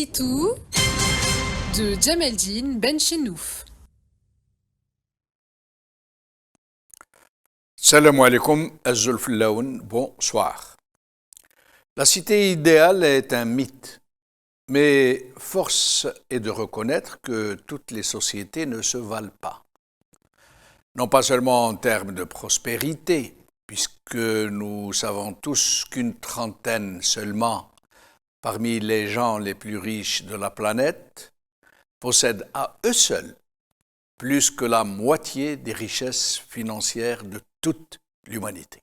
Sitou de Djameldine Benchenouf. Salam alaikum, Azulflaoun, bonsoir. La cité idéale est un mythe, mais force est de reconnaître que toutes les sociétés ne se valent pas. Non pas seulement en termes de prospérité, puisque nous savons tous qu'une trentaine seulement parmi les gens les plus riches de la planète possèdent à eux seuls plus que la moitié des richesses financières de toute l'humanité.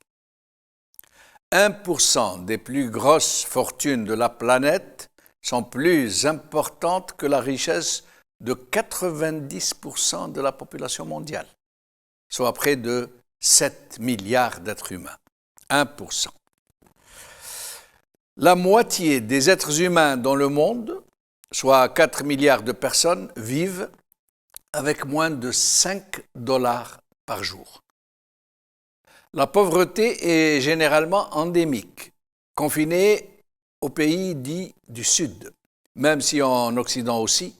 1% des plus grosses fortunes de la planète sont plus importantes que la richesse de 90% de la population mondiale, soit près de 7 milliards d'êtres humains. 1%. La moitié des êtres humains dans le monde, soit 4 milliards de personnes, vivent avec moins de 5 dollars par jour. La pauvreté est généralement endémique, confinée aux pays dits du Sud, même si en Occident aussi,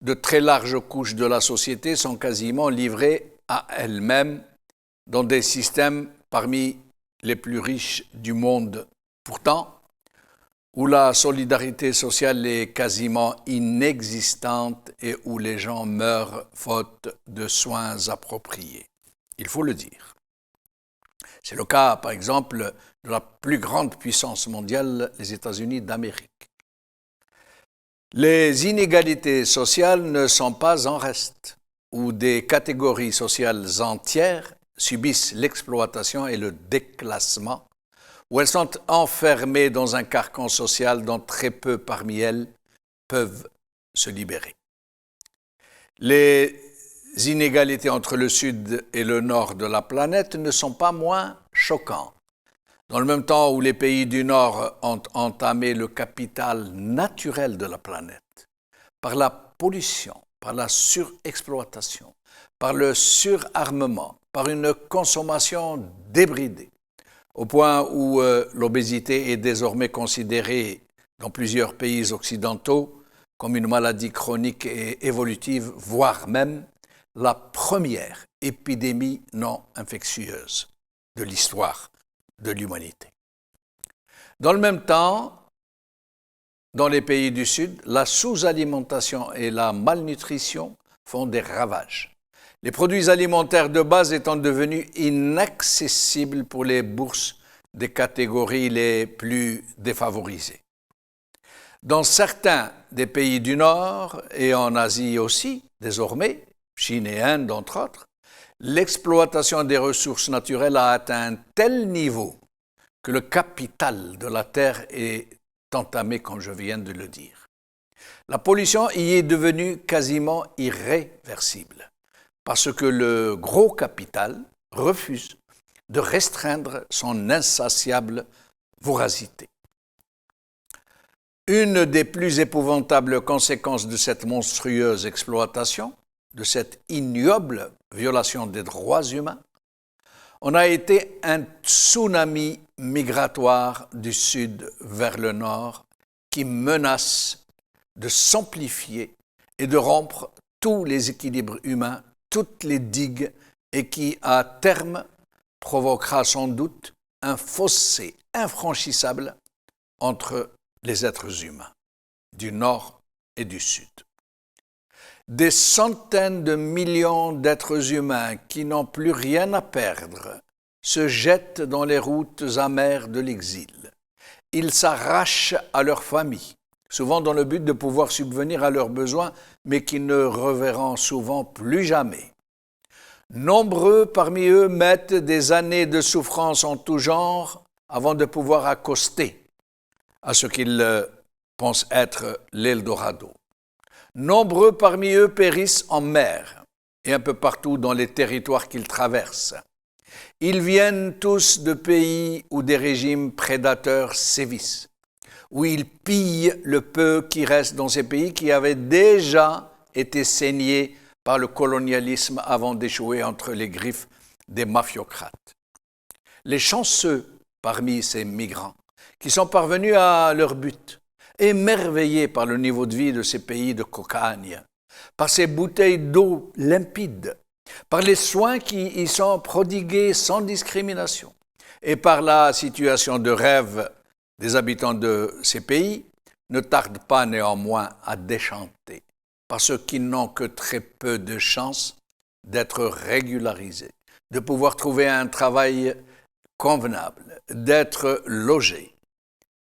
de très larges couches de la société sont quasiment livrées à elles-mêmes dans des systèmes parmi les plus riches du monde. Pourtant, où la solidarité sociale est quasiment inexistante et où les gens meurent faute de soins appropriés. Il faut le dire. C'est le cas, par exemple, de la plus grande puissance mondiale, les États-Unis d'Amérique. Les inégalités sociales ne sont pas en reste, où des catégories sociales entières subissent l'exploitation et le déclassement, où elles sont enfermées dans un carcan social dont très peu parmi elles peuvent se libérer. Les inégalités entre le sud et le nord de la planète ne sont pas moins choquantes. Dans le même temps où les pays du nord ont entamé le capital naturel de la planète, par la pollution, par la surexploitation, par le surarmement, par une consommation débridée, au point où l'obésité est désormais considérée dans plusieurs pays occidentaux comme une maladie chronique et évolutive, voire même la première épidémie non infectieuse de l'histoire de l'humanité. Dans le même temps, dans les pays du Sud, la sous-alimentation et la malnutrition font des ravages. Les produits alimentaires de base étant devenus inaccessibles pour les bourses des catégories les plus défavorisées. Dans certains des pays du Nord et en Asie aussi, désormais, Chine et Inde entre autres, l'exploitation des ressources naturelles a atteint un tel niveau que le capital de la terre est entamé, comme je viens de le dire. La pollution y est devenue quasiment irréversible, parce que le gros capital refuse de restreindre son insatiable voracité. Une des plus épouvantables conséquences de cette monstrueuse exploitation, de cette ignoble violation des droits humains, on a été un tsunami migratoire du sud vers le nord qui menace de s'amplifier et de rompre tous les équilibres humains, toutes les digues, et qui, à terme, provoquera sans doute un fossé infranchissable entre les êtres humains, du Nord et du Sud. Des centaines de millions d'êtres humains qui n'ont plus rien à perdre se jettent dans les routes amères de l'exil. Ils s'arrachent à leur famille, souvent dans le but de pouvoir subvenir à leurs besoins, mais qui ne reverront souvent plus jamais. Nombreux parmi eux mettent des années de souffrance en tout genre avant de pouvoir accoster à ce qu'ils pensent être l'Eldorado. Nombreux parmi eux périssent en mer et un peu partout dans les territoires qu'ils traversent. Ils viennent tous de pays où des régimes prédateurs sévissent, où ils pillent le peu qui reste dans ces pays qui avaient déjà été saignés par le colonialisme avant d'échouer entre les griffes des mafiocrates. Les chanceux parmi ces migrants qui sont parvenus à leur but émerveillé par le niveau de vie de ces pays de cocagne, par ces bouteilles d'eau limpide, par les soins qui y sont prodigués sans discrimination et par la situation de rêve des habitants de ces pays, ne tarde pas néanmoins à déchanter, parce qu'ils n'ont que très peu de chances d'être régularisés, de pouvoir trouver un travail convenable, d'être logés.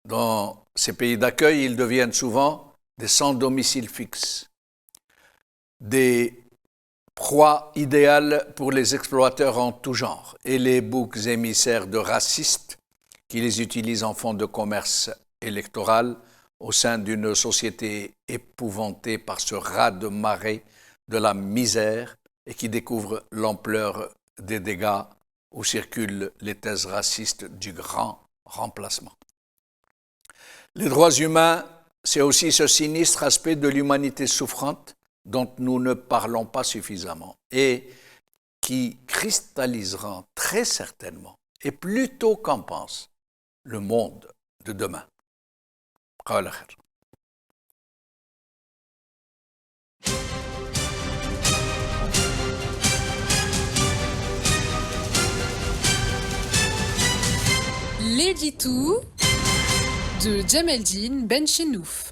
Dans ces pays d'accueil, ils deviennent souvent des sans domicile fixe, des proies idéales pour les exploiteurs en tout genre et les boucs émissaires de racistes qui les utilisent en fond de commerce électoral au sein d'une société épouvantée par ce raz-de-marée de la misère et qui découvre l'ampleur des dégâts où circulent les thèses racistes du grand remplacement. Les droits humains, c'est aussi ce sinistre aspect de l'humanité souffrante dont nous ne parlons pas suffisamment et qui cristallisera très certainement, et plus tôt qu'en pense, le monde de demain. L'édito de Djemeldine Benchenouf.